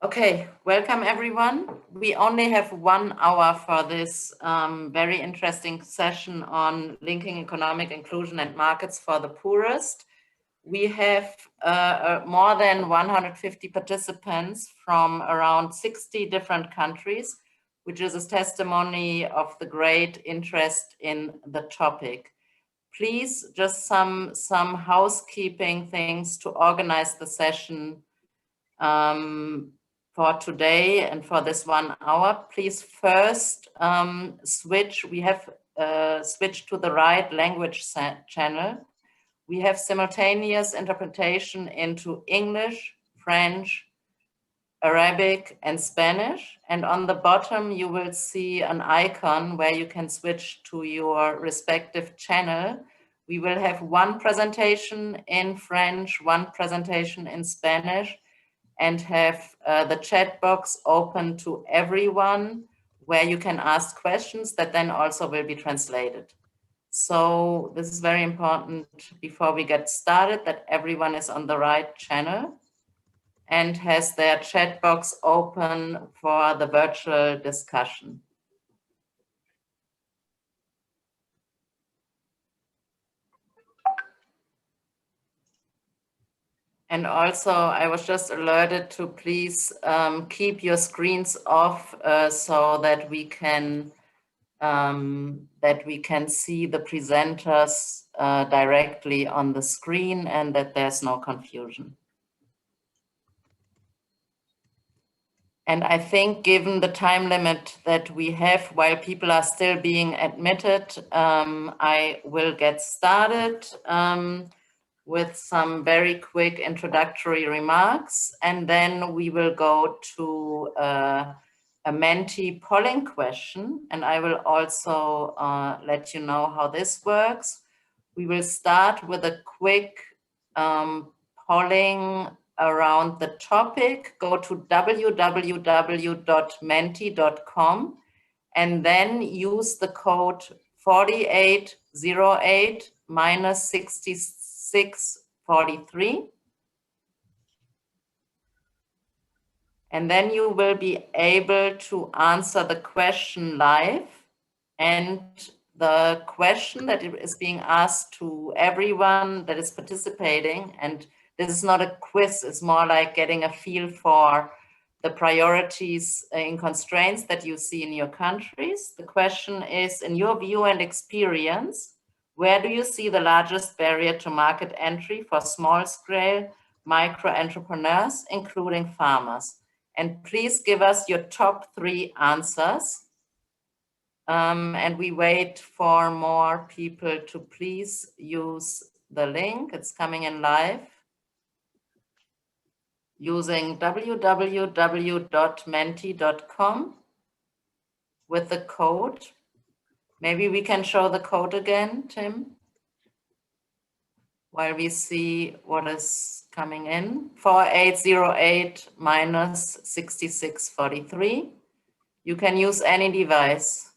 Okay, welcome everyone. We only have 1 hour for this very interesting session on linking economic inclusion and markets for the poorest. We have more than 150 participants from around 60 different countries, which is a testimony of the great interest in the topic. Please, just some housekeeping things to organize the session for today and for this 1 hour. Please first switch. We have switched to the right language channel. We have simultaneous interpretation into English, French, Arabic, and Spanish. And on the bottom, you will see an icon where you can switch to your respective channel. We will have 1 presentation in French, 1 presentation in Spanish, and have the chat box open to everyone where you can ask questions that then also will be translated. So this is very important before we get started, that everyone is on the right channel and has their chat box open for the virtual discussion. And also, I was just alerted to please keep your screens off so that we can see the presenters directly on the screen and that there's no confusion. And I think given the time limit that we have while people are still being admitted, I will get started with some very quick introductory remarks, and then we will go to a Menti polling question, and I will also let you know how this works. We will start with a quick polling around the topic. Go to www.menti.com and then use the code 4808 minus 6643. And then you will be able to answer the question live. And the question that is being asked to everyone that is participating, and this is not a quiz, it's more like getting a feel for the priorities in constraints that you see in your countries. The question is, in your view and experience, where do you see the largest barrier to market entry for small-scale micro entrepreneurs, including farmers? And please give us your top 3 answers. And we wait for more people to please use the link. It's coming in live. Using www.menti.com with the code. Maybe we can show the code again, Tim, while we see what is coming in. 4808 minus 6643. You can use any device.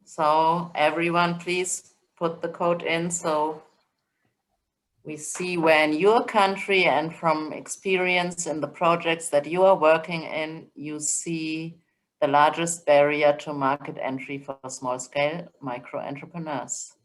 So everyone, please put the code in so we see where in your country and from experience in the projects that you are working in, you see the largest barrier to market entry for small-scale micro entrepreneurs.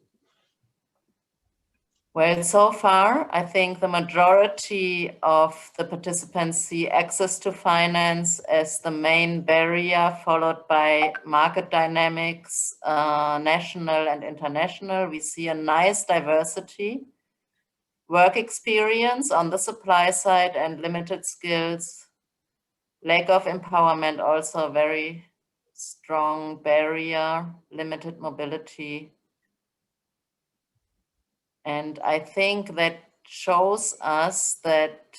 Well, so far, I think the majority of the participants see access to finance as the main barrier, followed by market dynamics, national and international. We see a nice diversity, work experience on the supply side and limited skills, lack of empowerment, also a very strong barrier, limited mobility. And I think that shows us that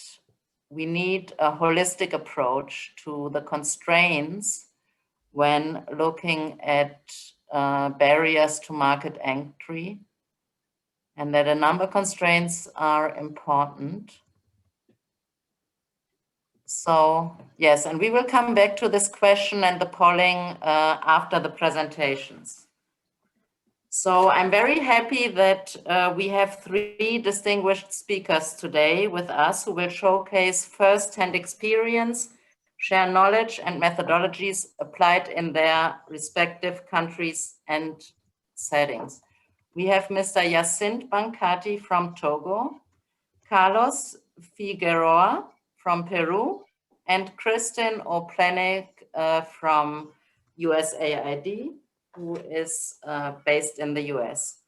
we need a holistic approach to the constraints when looking at barriers to market entry, and that a number of constraints are important. So yes, and we will come back to this question and the polling after the presentations. So I'm very happy that we have 3 distinguished speakers today with us who will showcase first-hand experience, share knowledge and methodologies applied in their respective countries and settings. We have Mr. Hyacinthe Bankati from Togo, Carlos Figueroa from Peru, and Kristin from USAID, who is based in the US.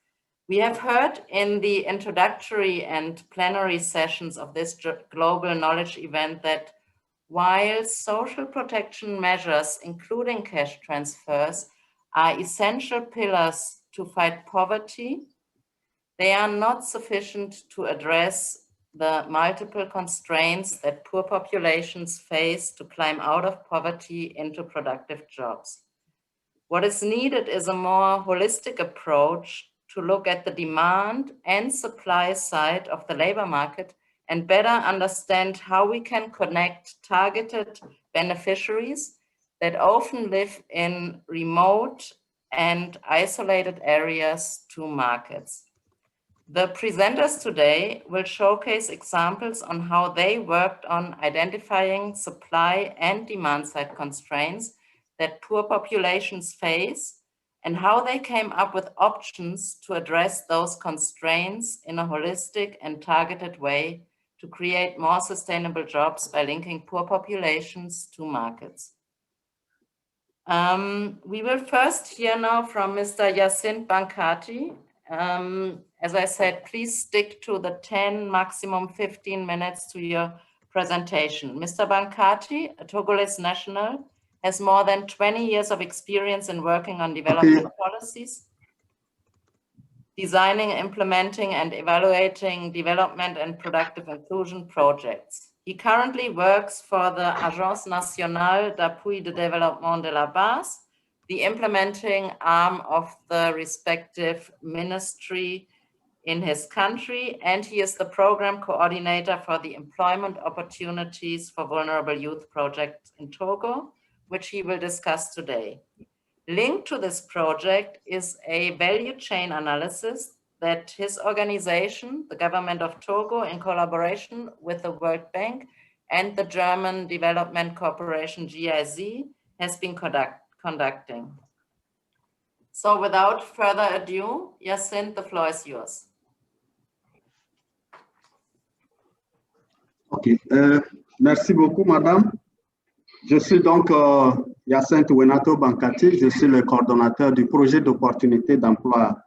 We have heard in the introductory and plenary sessions of this global knowledge event that while social protection measures, including cash transfers, are essential pillars to fight poverty, they are not sufficient to address the multiple constraints that poor populations face to climb out of poverty into productive jobs. What is needed is a more holistic approach to look at the demand and supply side of the labor market and better understand how we can connect targeted beneficiaries that often live in remote and isolated areas to markets. The presenters today will showcase examples on how they worked on identifying supply and demand side constraints that poor populations face and how they came up with options to address those constraints in a holistic and targeted way to create more sustainable jobs by linking poor populations to markets. We will first hear now from Mr. Hyacinthe Bankati. As I said, please stick to the 10, maximum 15 minutes to your presentation. Mr. Bankati, a Togolese national, has more than 20 years of experience in working on development policies, designing, implementing, and evaluating development and productive inclusion projects. He currently works for the Agence Nationale d'Appui de Développement de la Base, the implementing arm of the respective ministry in his country, and he is the program coordinator for the Employment Opportunities for Vulnerable Youth project in Togo, which he will discuss today. Linked to this project is a value chain analysis that his organization, the government of Togo, in collaboration with the World Bank and the German Development Corporation GIZ, has been conducting. So without further ado, Hyacinthe, the floor is yours. Ok, merci beaucoup, madame. Je suis donc Hyacinthe Bankati, je suis le coordonnateur du projet d'opportunité d'emploi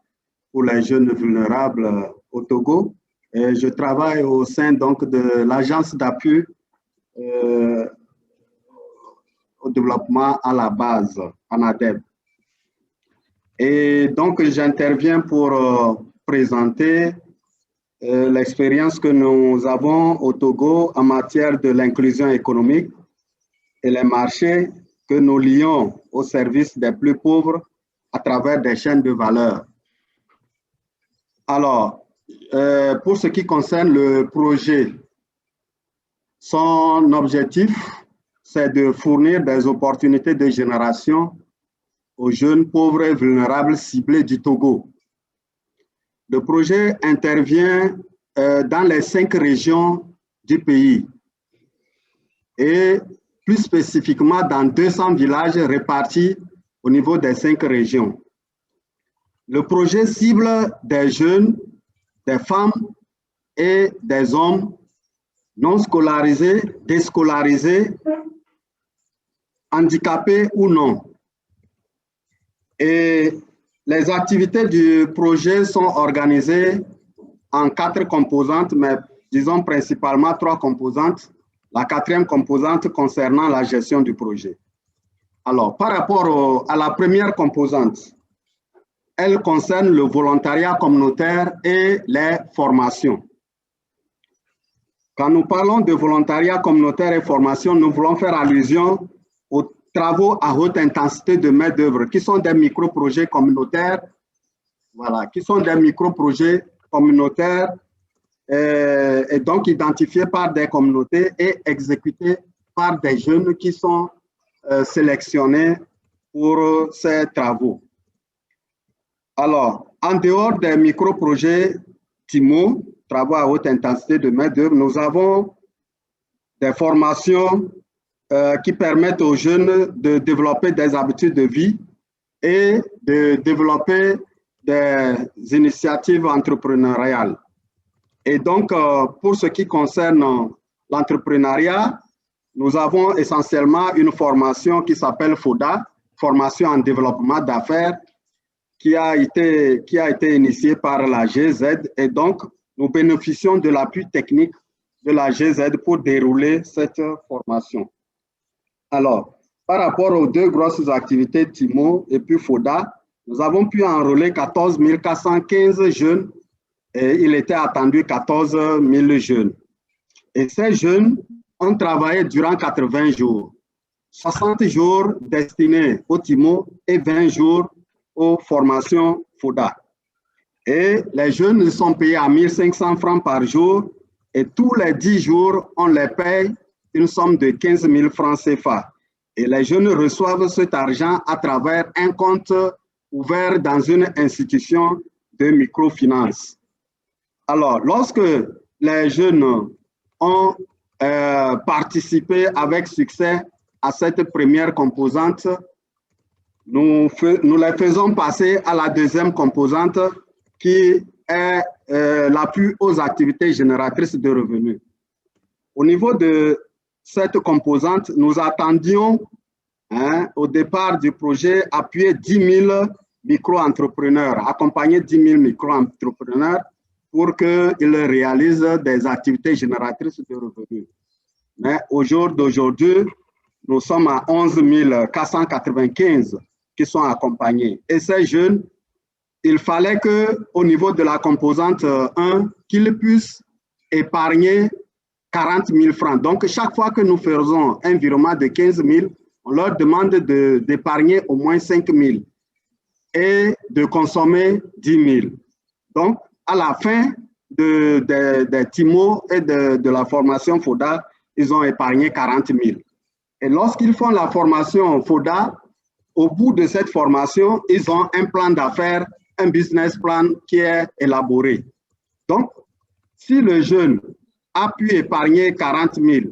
pour les jeunes vulnérables au Togo. Et je travaille au sein donc de l'agence d'appui au développement à la base, ANADEB. Et donc, j'interviens pour présenter l'expérience que nous avons au Togo en matière de l'inclusion économique et les marchés que nous lions au service des plus pauvres à travers des chaînes de valeur. Alors, pour ce qui concerne le projet, son objectif, c'est de fournir des opportunités de génération aux jeunes pauvres et vulnérables ciblés du Togo. Le projet intervient dans les 5 régions du pays et plus spécifiquement dans 200 villages répartis au niveau des 5 régions. Le projet cible des jeunes, des femmes et des hommes non scolarisés, déscolarisés, handicapés ou non. Et les activités du projet sont organisées en 4 composantes, mais disons principalement 3 composantes. La 4e composante concernant la gestion du projet. Alors, par rapport à la première composante, elle concerne le volontariat communautaire et les formations. Quand nous parlons de volontariat communautaire et formation, nous voulons faire allusion aux travaux à haute intensité de main-d'œuvre, qui sont des micro-projets communautaires, voilà, qui sont des micro-projets communautaires et donc identifiés par des communautés et exécutés par des jeunes qui sont sélectionnés pour ces travaux. Alors, en dehors des micro-projets TIMO, travaux à haute intensité de main-d'œuvre, nous avons des formations qui permettent aux jeunes de développer des habitudes de vie et de développer des initiatives entrepreneuriales. Et donc, pour ce qui concerne l'entrepreneuriat, nous avons essentiellement une formation qui s'appelle FODA, formation en développement d'affaires, qui a été initiée par la GZ. Et donc, nous bénéficions de l'appui technique de la GZ pour dérouler cette formation. Alors, par rapport aux deux grosses activités TIMO et puis FODA, nous avons pu enrôler 14 415 jeunes et il était attendu 14 000 jeunes. Et ces jeunes ont travaillé durant 80 jours, 60 jours destinés au TIMO et 20 jours aux formations FODA. Et les jeunes sont payés à 1 500 francs par jour et tous les 10 jours, on les paye une somme de 15 000 francs CFA. Et les jeunes reçoivent cet argent à travers un compte ouvert dans une institution de microfinance. Alors, lorsque les jeunes ont participé avec succès à cette première composante, nous les faisons passer à la deuxième composante qui est l'appui aux activités génératrices de revenus. Au niveau de cette composante, nous attendions au départ du projet appuyer 10 000 micro-entrepreneurs, accompagner 10 000 micro-entrepreneurs pour qu'ils réalisent des activités génératrices de revenus. Mais au jour d'aujourd'hui, nous sommes à 11 495 qui sont accompagnés. Et ces jeunes, il fallait qu'au niveau de la composante 1, qu'ils puissent épargner 40 000 francs. Donc, chaque fois que nous faisons un virement de 15 000, on leur demande d'épargner au moins 5 000 et de consommer 10 000. Donc, à la fin des TIMO et de la formation FODA, ils ont épargné 40 000. Et lorsqu'ils font la formation FODA, au bout de cette formation, ils ont un plan d'affaires, un business plan qui est élaboré. Donc, si le jeune a pu épargner 40 000,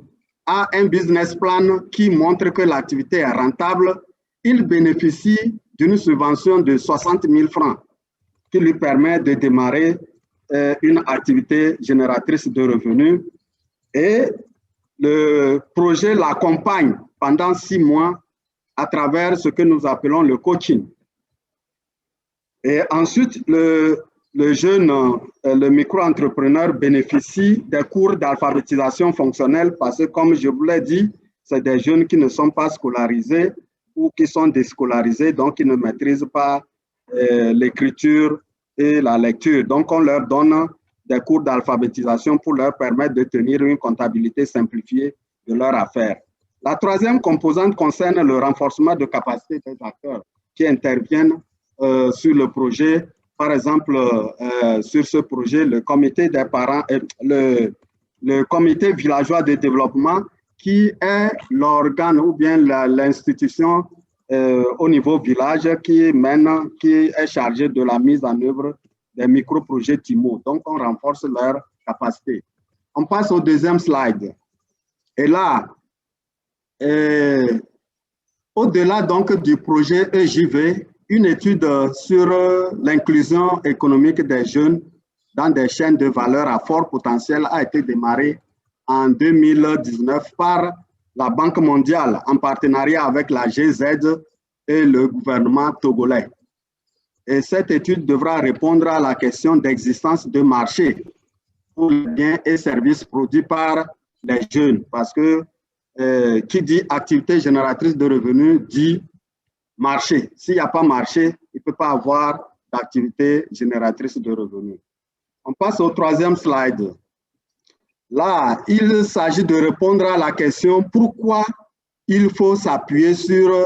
a un business plan qui montre que l'activité est rentable, il bénéficie d'une subvention de 60 000 francs qui lui permet de démarrer une activité génératrice de revenus. Et le projet l'accompagne pendant 6 mois à travers ce que nous appelons le coaching. Et ensuite, le jeune, le micro-entrepreneur bénéficie des cours d'alphabétisation fonctionnelle parce que, comme je vous l'ai dit, c'est des jeunes qui ne sont pas scolarisés ou qui sont déscolarisés, donc ils ne maîtrisent pas l'écriture et la lecture. Donc, on leur donne des cours d'alphabétisation pour leur permettre de tenir une comptabilité simplifiée de leurs affaires. La troisième composante concerne le renforcement de capacité des acteurs qui interviennent sur le projet. Par exemple, sur ce projet, le comité des parents, le comité villageois de développement qui est l'organe ou bien l'institution au niveau village qui est chargé de la mise en œuvre des micro-projets TIMO. Donc, on renforce leur capacité. On passe au deuxième slide. Et là, au-delà donc du projet EJV, une étude sur l'inclusion économique des jeunes dans des chaînes de valeur à fort potentiel a été démarrée en 2019 par la Banque mondiale en partenariat avec la GZ et le gouvernement togolais. Et cette étude devra répondre à la question d'existence de marché pour les biens et services produits par les jeunes. Parce que qui dit activité génératrice de revenus dit marché. S'il n'y a pas marché, il ne peut pas avoir d'activité génératrice de revenus. On passe au troisième slide. Là, il s'agit de répondre à la question pourquoi il faut s'appuyer sur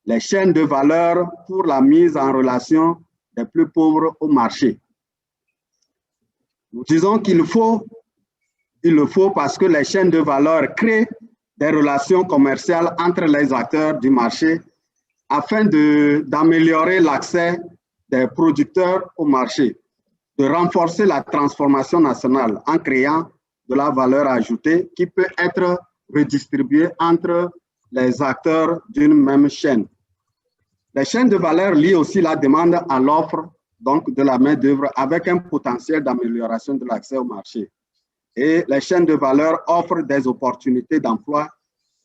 les chaînes de valeur pour la mise en relation des plus pauvres au marché. Nous disons qu'il le faut parce que les chaînes de valeur créent des relations commerciales entre les acteurs du marché afin d'améliorer l'accès des producteurs au marché, de renforcer la transformation nationale en créant de la valeur ajoutée qui peut être redistribuée entre les acteurs d'une même chaîne. Les chaînes de valeur lient aussi la demande à l'offre donc de la main-d'œuvre avec un potentiel d'amélioration de l'accès au marché. Et les chaînes de valeur offrent des opportunités d'emploi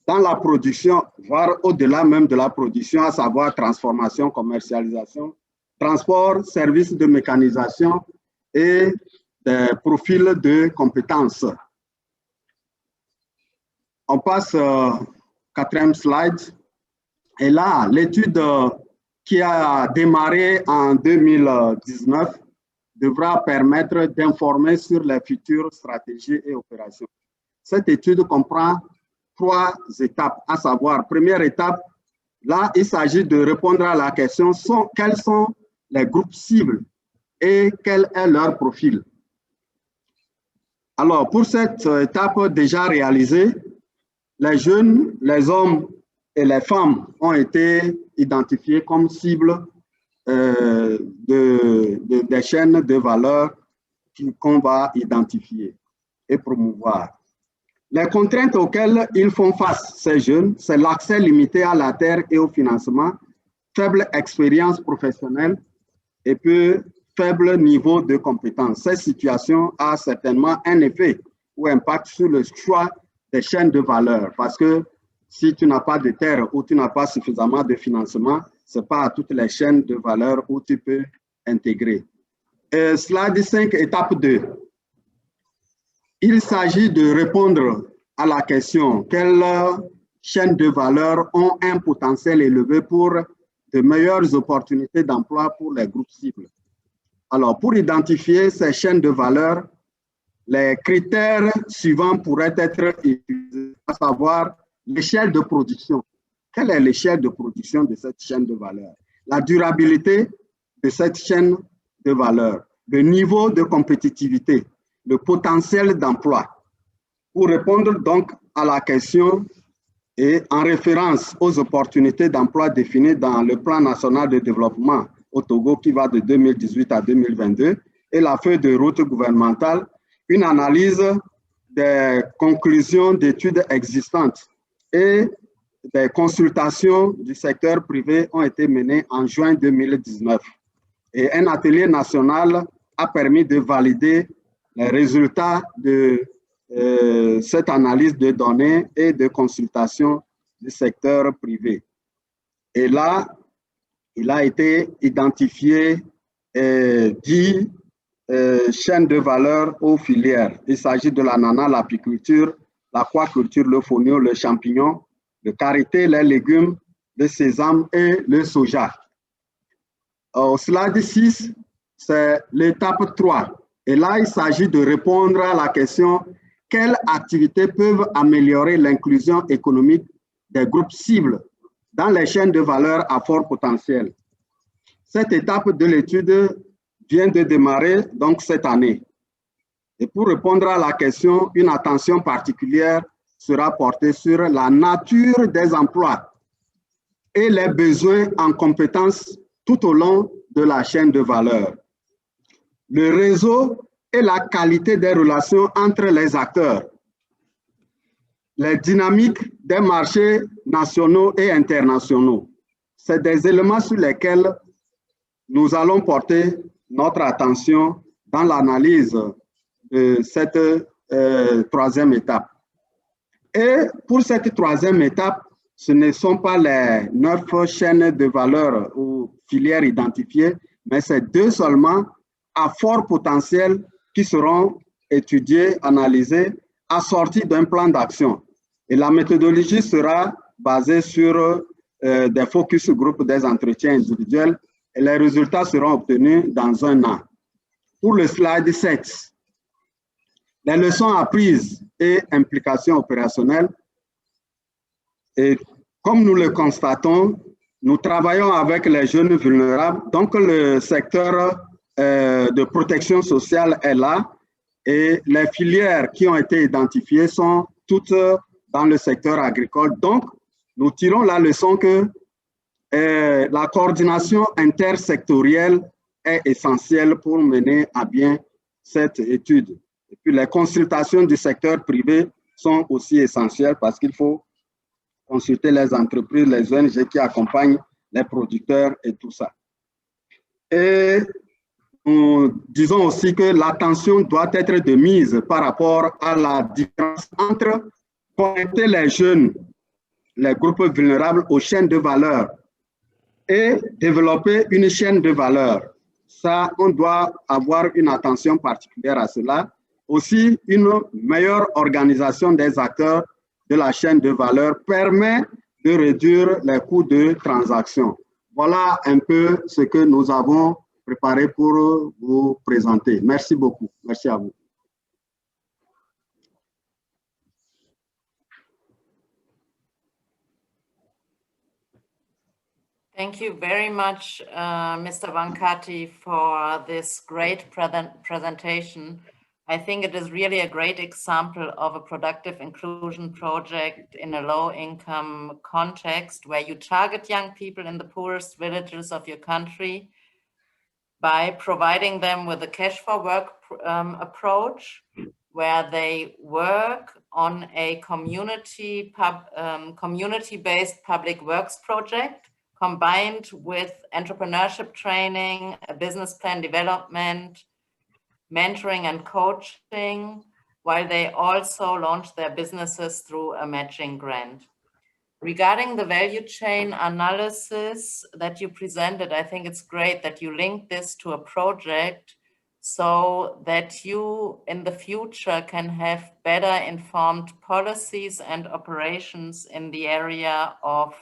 dans la production, voire au-delà même de la production, à savoir transformation, commercialisation, transport, services de mécanisation et des profils de compétences. On passe au quatrième slide. Et là, l'étude qui a démarré en 2019 devra permettre d'informer sur les futures stratégies et opérations. Cette étude comprend 3 étapes, à savoir, première étape, là, il s'agit de répondre à la question quels sont les groupes cibles et quel est leur profil. Alors, pour cette étape déjà réalisée, les jeunes, les hommes et les femmes ont été identifiés comme cibles des chaînes de valeur qu'on va identifier et promouvoir. Les contraintes auxquelles ils font face, ces jeunes, c'est l'accès limité à la terre et au financement, faible expérience professionnelle et peu faible niveau de compétence. Cette situation a certainement un effet ou impact sur le choix des chaînes de valeur parce que si tu n'as pas de terre ou tu n'as pas suffisamment de financement, ce n'est pas à toutes les chaînes de valeur où tu peux intégrer. Slide 5, étape 2. Il s'agit de répondre à la question quelles chaînes de valeur ont un potentiel élevé pour de meilleures opportunités d'emploi pour les groupes cibles. Alors, pour identifier ces chaînes de valeur, les critères suivants pourraient être utilisés, à savoir l'échelle de production. Quelle est l'échelle de production de cette chaîne de valeur? La durabilité de cette chaîne de valeur, le niveau de compétitivité, le potentiel d'emploi. Pour répondre donc à la question et en référence aux opportunités d'emploi définies dans le plan national de développement au Togo qui va de 2018 à 2022 et la feuille de route gouvernementale, une analyse des conclusions d'études existantes et des consultations du secteur privé ont été menées en juin 2019. Et un atelier national a permis de valider les résultats de cette analyse de données et de consultation du secteur privé. Et là, il a été identifié 10 chaînes de valeur aux filières. Il s'agit de l'ananas, l'apiculture, l'aquaculture, le fonio, le champignon, le karité, les légumes, le sésame et le soja. Au slide 6, c'est l'étape 3. Et là, il s'agit de répondre à la question quelles activités peuvent améliorer l'inclusion économique des groupes cibles dans les chaînes de valeur à fort potentiel. Cette étape de l'étude vient de démarrer donc cette année. Et pour répondre à la question, une attention particulière sera portée sur la nature des emplois et les besoins en compétences tout au long de la chaîne de valeur. Le réseau et la qualité des relations entre les acteurs, les dynamiques des marchés nationaux et internationaux. C'est des éléments sur lesquels nous allons porter notre attention dans l'analyse de cette troisième étape. Et pour cette troisième étape, ce ne sont pas les 9 chaînes de valeur ou filières identifiées, mais c'est 2 seulement à fort potentiel qui seront étudiés, analysés, assortis d'un plan d'action. Et la méthodologie sera basée sur des focus group, des entretiens individuels, et les résultats seront obtenus dans 1 an. Pour le slide 7, les leçons apprises et implications opérationnelles. Et comme nous le constatons, nous travaillons avec les jeunes vulnérables, donc le secteur de protection sociale est là et les filières qui ont été identifiées sont toutes dans le secteur agricole. Donc, nous tirons la leçon que la coordination intersectorielle est essentielle pour mener à bien cette étude. Et puis, les consultations du secteur privé sont aussi essentielles parce qu'il faut consulter les entreprises, les ONG qui accompagnent les producteurs et tout ça. Et nous disons aussi que l'attention doit être de mise par rapport à la différence entre connecter les jeunes, les groupes vulnérables aux chaînes de valeur et développer une chaîne de valeur. Ça, on doit avoir une attention particulière à cela. Aussi, une meilleure organisation des acteurs de la chaîne de valeur permet de réduire les coûts de transaction. Voilà un peu ce que nous avons préparé pour vous présenter. Merci beaucoup. Merci à vous. Thank you very much, Mr. Bankati, for this great presentation. I think it is really a great example of a productive inclusion project in a low-income context where you target young people in the poorest villages of your country by providing them with a cash for work approach, where they work on a community-based public works project combined with entrepreneurship training, a business plan development, mentoring and coaching, while they also launch their businesses through a matching grant. Regarding the value chain analysis that you presented, I think it's great that you linked this to a project so that you in the future can have better informed policies and operations in the area of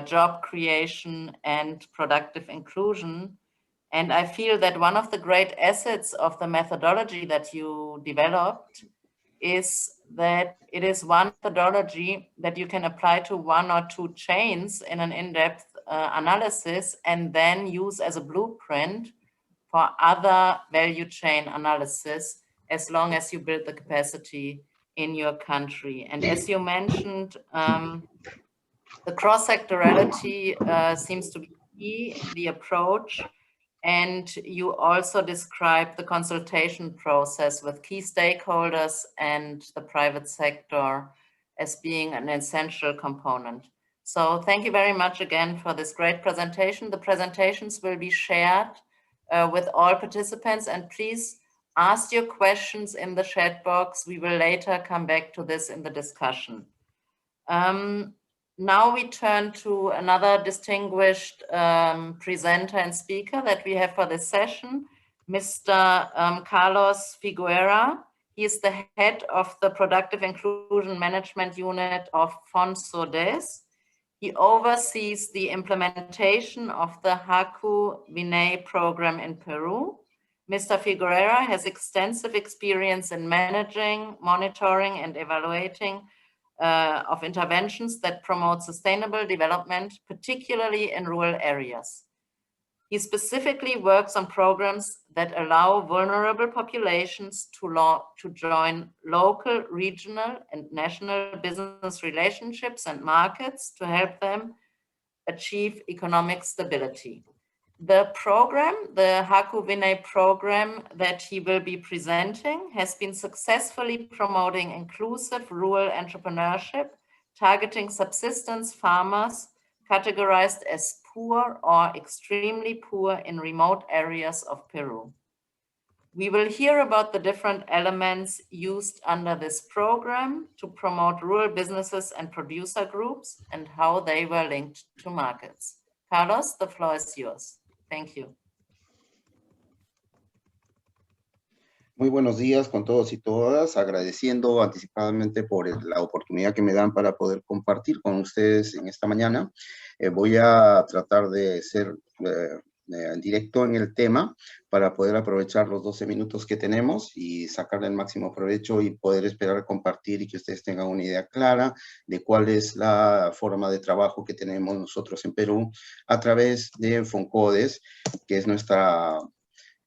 job creation and productive inclusion. And I feel that one of the great assets of the methodology that you developed is that it is one methodology that you can apply to one or two chains in an in-depth analysis and then use as a blueprint for other value chain analysis as long as you build the capacity in your country. And as you mentioned, the cross-sectorality seems to be key in the approach. And you also describe the consultation process with key stakeholders and the private sector as being an essential component. So thank you very much again for this great presentation. The presentations will be shared with all participants, and please ask your questions in the chat box. We will later come back to this in the discussion. Now we turn to another distinguished presenter and speaker that we have for this session, Mr. Carlos Figueroa. He is the head of the Productive Inclusion Management Unit of FONSODES. He oversees the implementation of the Hyacinthe program in Peru. Mr. Figueroa has extensive experience in managing, monitoring, and evaluating of interventions that promote sustainable development, particularly in rural areas. He specifically works on programs that allow vulnerable populations to join local, regional, and national business relationships and markets to help them achieve economic stability. The program, the Hyacinthe program that he will be presenting, has been successfully promoting inclusive rural entrepreneurship, targeting subsistence farmers categorized as poor or extremely poor in remote areas of Peru. We will hear about the different elements used under this program to promote rural businesses and producer groups and how they were linked to markets. Carlos, the floor is yours. Thank you. Muy buenos días con todos y todas, agradeciendo anticipadamente por la oportunidad que me dan para poder compartir con ustedes en esta mañana. Voy a tratar de ser directo en el tema para poder aprovechar los 12 minutos que tenemos y sacarle el máximo provecho y poder esperar compartir y que ustedes tengan una idea clara de cuál es la forma de trabajo que tenemos nosotros en Perú a través de FONCODES, que es nuestra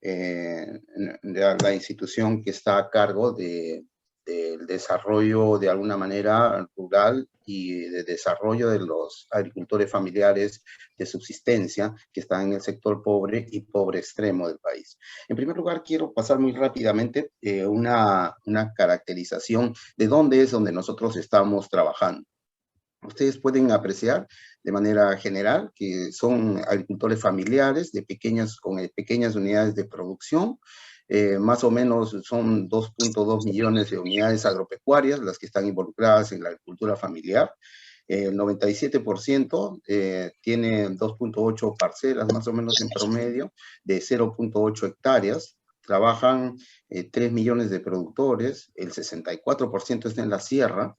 la institución que está a cargo de del desarrollo de alguna manera rural y de desarrollo de los agricultores familiares de subsistencia que están en el sector pobre y pobre extremo del país. En primer lugar, quiero pasar muy rápidamente una caracterización de dónde es donde nosotros estamos trabajando. Ustedes pueden apreciar de manera general que son agricultores familiares con pequeñas unidades de producción. Más o menos son 2.2 millones de unidades agropecuarias las que están involucradas en la agricultura familiar. El 97% tiene 2.8 parcelas más o menos en promedio de 0.8 hectáreas. Trabajan 3 millones de productores, el 64% está en la sierra,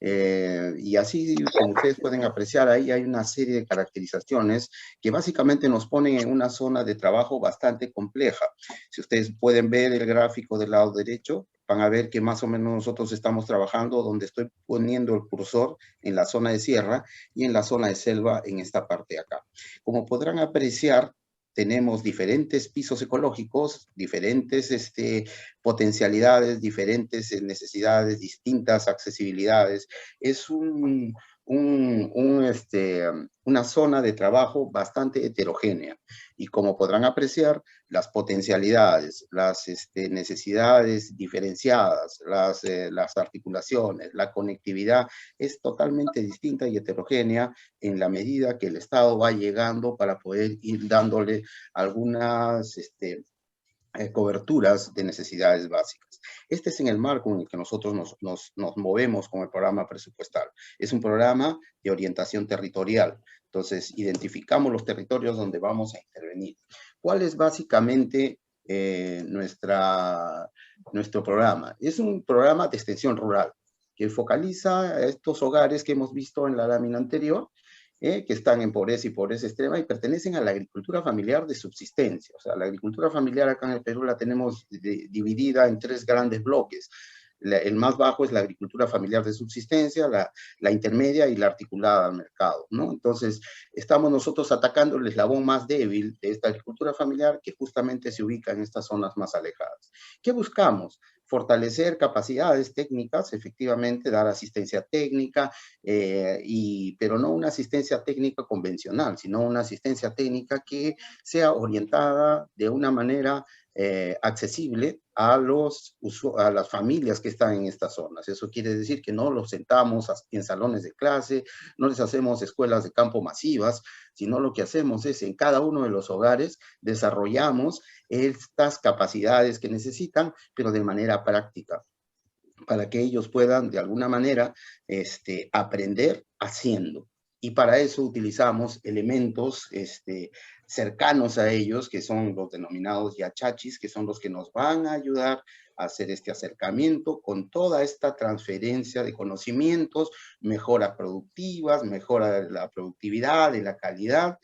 y así, como ustedes pueden apreciar, ahí hay una serie de caracterizaciones que básicamente nos ponen en una zona de trabajo bastante compleja. Si ustedes pueden ver el gráfico del lado derecho, van a ver que más o menos nosotros estamos trabajando donde estoy poniendo el cursor en la zona de sierra y en la zona de selva en esta parte de acá. Como podrán apreciar, tenemos diferentes pisos ecológicos, diferentes potencialidades, diferentes necesidades, distintas accesibilidades. Es una zona de trabajo bastante heterogénea. Y como podrán apreciar, las potencialidades, las necesidades diferenciadas, las articulaciones, la conectividad es totalmente distinta y heterogénea en la medida que el Estado va llegando para poder ir dándole algunas coberturas de necesidades básicas. Este es en el marco en el que nosotros nos movemos con el programa presupuestal. Es un programa de orientación territorial. Entonces, identificamos los territorios donde vamos a intervenir. ¿Cuál es básicamente nuestro programa? Es un programa de extensión rural que focaliza a estos hogares que hemos visto en la lámina anterior, que están en pobreza y pobreza extrema y pertenecen a la agricultura familiar de subsistencia. O sea, la agricultura familiar acá en el Perú la tenemos dividida en 3 grandes bloques. El más bajo es la agricultura familiar de subsistencia, la intermedia y la articulada al mercado, ¿no? Entonces, estamos nosotros atacando el eslabón más débil de esta agricultura familiar que justamente se ubica en estas zonas más alejadas. ¿Qué buscamos? Fortalecer capacidades técnicas, efectivamente, dar asistencia técnica, pero no una asistencia técnica convencional, sino una asistencia técnica que sea orientada de una manera accesible a las familias que están en estas zonas. Eso quiere decir que no los sentamos en salones de clase, no les hacemos escuelas de campo masivas, sino lo que hacemos es en cada uno de los hogares desarrollamos estas capacidades que necesitan, pero de manera práctica, para que ellos puedan de alguna manera aprender haciendo. Y para eso utilizamos elementos cercanos a ellos, que son los denominados yachachis, que son los que nos van a ayudar a hacer este acercamiento con toda esta transferencia de conocimientos, mejoras productivas, mejora de la productividad, de la calidad,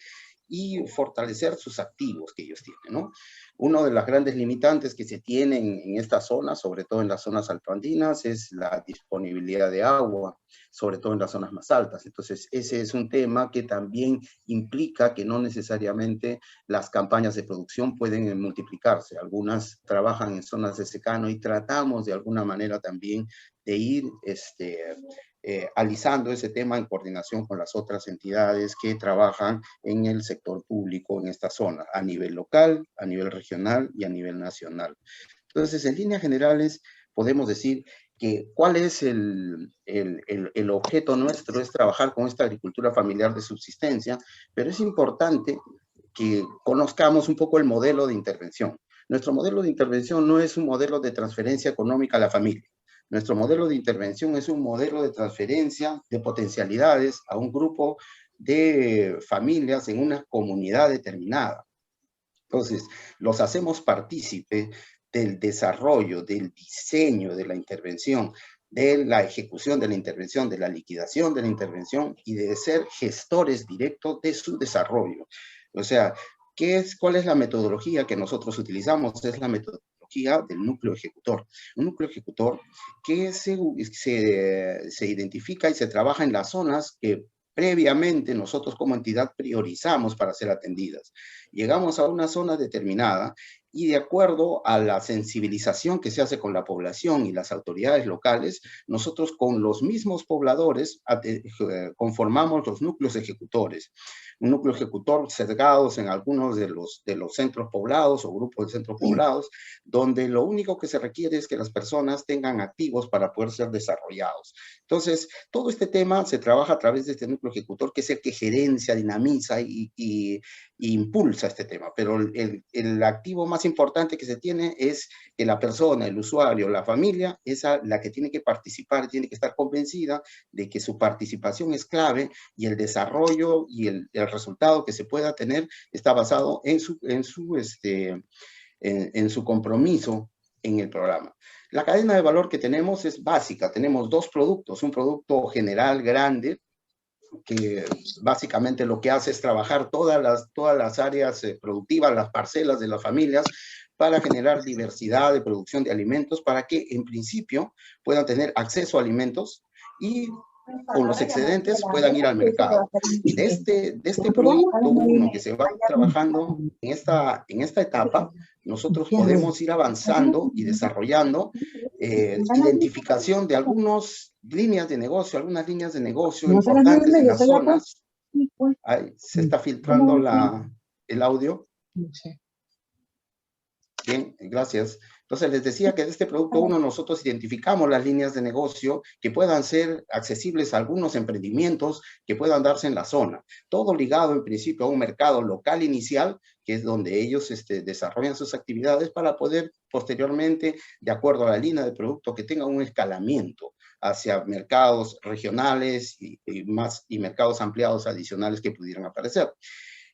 y fortalecer sus activos que ellos tienen, ¿no? Una de las grandes limitantes que se tienen en esta zona, sobre todo en las zonas altoandinas, es la disponibilidad de agua, sobre todo en las zonas más altas. Entonces, ese es un tema que también implica que no necesariamente las campañas de producción pueden multiplicarse. Algunas trabajan en zonas de secano y tratamos de alguna manera también de ir alisando ese tema en coordinación con las otras entidades que trabajan en el sector público en esta zona, a nivel local, a nivel regional y a nivel nacional. Entonces, en líneas generales, podemos decir que cuál es el objeto nuestro, es trabajar con esta agricultura familiar de subsistencia, pero es importante que conozcamos un poco el modelo de intervención. Nuestro modelo de intervención no es un modelo de transferencia económica a la familia. Nuestro modelo de intervención es un modelo de transferencia de potencialidades a un grupo de familias en una comunidad determinada. Entonces, los hacemos partícipe del desarrollo, del diseño de la intervención, de la ejecución de la intervención, de la liquidación de la intervención y de ser gestores directos de su desarrollo. O sea, ¿cuál es la metodología que nosotros utilizamos? Es la metodología del núcleo ejecutor. Un núcleo ejecutor que se identifica y se trabaja en las zonas que previamente nosotros como entidad priorizamos para ser atendidas. Llegamos a una zona determinada y de acuerdo a la sensibilización que se hace con la población y las autoridades locales, nosotros con los mismos pobladores conformamos los núcleos ejecutores. Un núcleo ejecutor sesgados en algunos de los centros poblados o grupos de centros poblados, donde lo único que se requiere es que las personas tengan activos para poder ser desarrollados. Entonces, todo este tema se trabaja a través de este núcleo ejecutor, que es el que gerencia, dinamiza y impulsa este tema. Pero el activo más importante que se tiene es que la persona, el usuario, la familia, es la que tiene que participar, tiene que estar convencida de que su participación es clave y el desarrollo y el resultado que se pueda tener está basado en su compromiso en el programa. La cadena de valor que tenemos es básica. Tenemos dos productos, un producto general grande, que básicamente lo que hace es trabajar todas las áreas productivas, las parcelas de las familias, para generar diversidad de producción de alimentos, para que en principio puedan tener acceso a alimentos y con los excedentes puedan ir al mercado. De este producto 1 que se va trabajando en esta etapa, nosotros podemos ir avanzando y desarrollando identificación de algunas líneas de negocio importantes en las zonas. Ahí se está filtrando el audio. Bien, gracias. Entonces, les decía que de este producto 1 nosotros identificamos las líneas de negocio que puedan ser accesibles a algunos emprendimientos que puedan darse en la zona. Todo ligado en principio a un mercado local inicial, que es donde ellos desarrollan sus actividades para poder posteriormente, de acuerdo a la línea de producto, que tenga un escalamiento hacia mercados regionales y mercados ampliados adicionales que pudieran aparecer.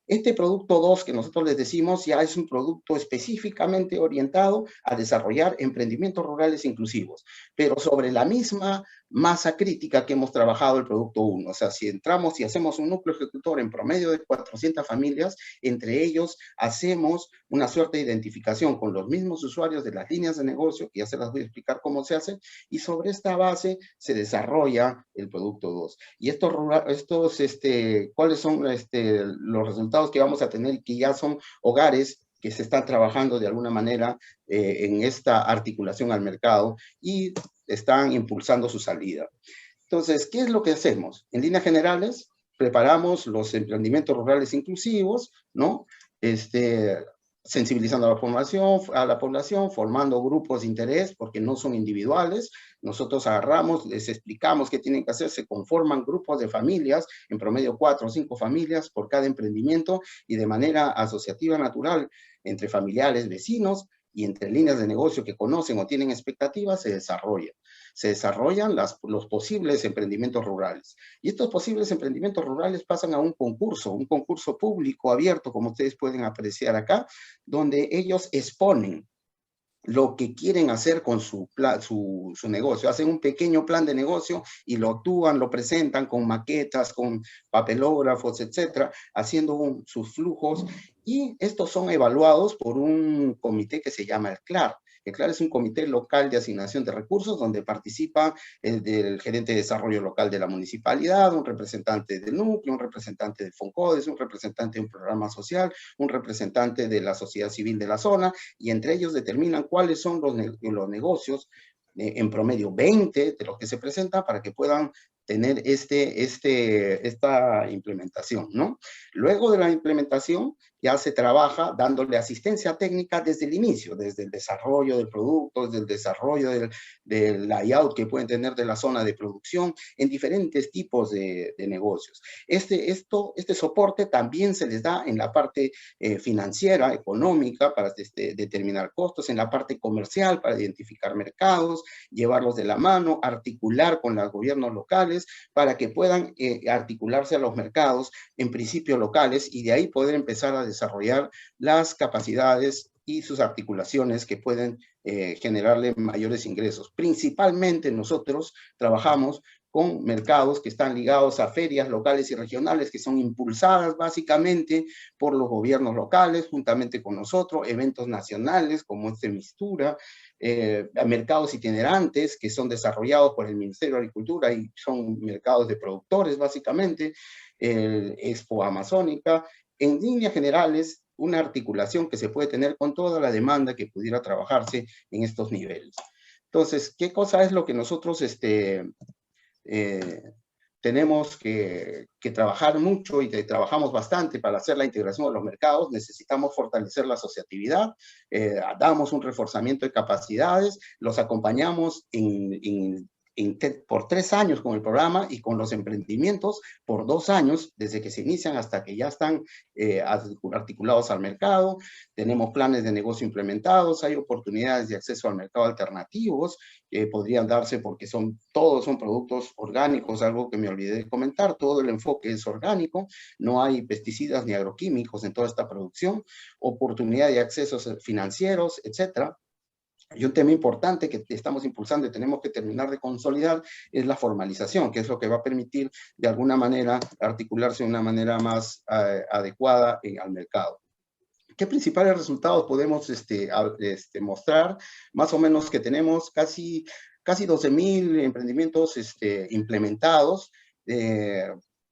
Este producto 2 que nosotros les decimos ya es un producto específicamente orientado a desarrollar emprendimientos rurales inclusivos, pero sobre la misma masa crítica que hemos trabajado el producto 1. O sea, si entramos y hacemos un núcleo ejecutor en promedio de 400 familias, entre ellos hacemos una suerte de identificación con los mismos usuarios de las líneas de negocio, que ya se las voy a explicar cómo se hace, y sobre esta base se desarrolla el producto 2. Y ¿cuáles son los resultados que vamos a tener? Que ya son hogares que se están trabajando de alguna manera en esta articulación al mercado y están impulsando su salida. Entonces, ¿qué es lo que hacemos? En líneas generales, preparamos los emprendimientos rurales inclusivos, ¿no? Sensibilizando a la población, formando grupos de interés, porque no son individuales. Nosotros agarramos, les explicamos qué tienen que hacer, se conforman grupos de familias, en promedio 4 o 5 familias por cada emprendimiento, y de manera asociativa natural, entre familiares, vecinos, y entre líneas de negocio que conocen o tienen expectativas, se desarrollan los posibles emprendimientos rurales. Y estos posibles emprendimientos rurales pasan a un concurso público abierto, como ustedes pueden apreciar acá, donde ellos exponen lo que quieren hacer con su negocio. Hacen un pequeño plan de negocio y lo actúan, lo presentan con maquetas, con papelógrafos, etcétera, haciendo sus flujos, y estos son evaluados por un comité que se llama el CLAR. El CLAR es un comité local de asignación de recursos donde participa el gerente de desarrollo local de la municipalidad, un representante del núcleo, un representante de FONCODES, un representante de un programa social, un representante de la sociedad civil de la zona, y entre ellos determinan cuáles son los negocios, en promedio 20 de los que se presentan, para que puedan tener esta implementación, ¿no? Luego de la implementación ya se trabaja dándole asistencia técnica desde el inicio, desde el desarrollo del producto, desde el desarrollo del layout que pueden tener de la zona de producción en diferentes tipos de negocios. Este soporte también se les da en la parte financiera, económica, para determinar costos, en la parte comercial, para identificar mercados, llevarlos de la mano, articular con los gobiernos locales, para que puedan articularse a los mercados, en principio locales, y de ahí poder empezar a desarrollar las capacidades y sus articulaciones que pueden generarle mayores ingresos. Principalmente nosotros trabajamos con mercados que están ligados a ferias locales y regionales, que son impulsadas básicamente por los gobiernos locales, juntamente con nosotros, eventos nacionales como Mistura, mercados itinerantes que son desarrollados por el Ministerio de Agricultura y son mercados de productores básicamente, Expo Amazónica. En líneas generales, una articulación que se puede tener con toda la demanda que pudiera trabajarse en estos niveles. Entonces, ¿qué cosa es lo que nosotros tenemos que trabajar mucho y que trabajamos bastante para hacer la integración de los mercados? Necesitamos fortalecer la asociatividad, damos un reforzamiento de capacidades, los acompañamos por 3 años con el programa y con los emprendimientos por 2 años, desde que se inician hasta que ya están articulados al mercado. Tenemos planes de negocio implementados, hay oportunidades de acceso al mercado alternativos que podrían darse porque todos son productos orgánicos, algo que me olvidé de comentar. Todo el enfoque es orgánico, no hay pesticidas ni agroquímicos en toda esta producción, oportunidad de accesos financieros, etcétera. Y un tema importante que estamos impulsando y tenemos que terminar de consolidar es la formalización, que es lo que va a permitir de alguna manera articularse de una manera más adecuada al mercado. ¿Qué principales resultados podemos mostrar? Más o menos que tenemos casi 12.000 emprendimientos implementados,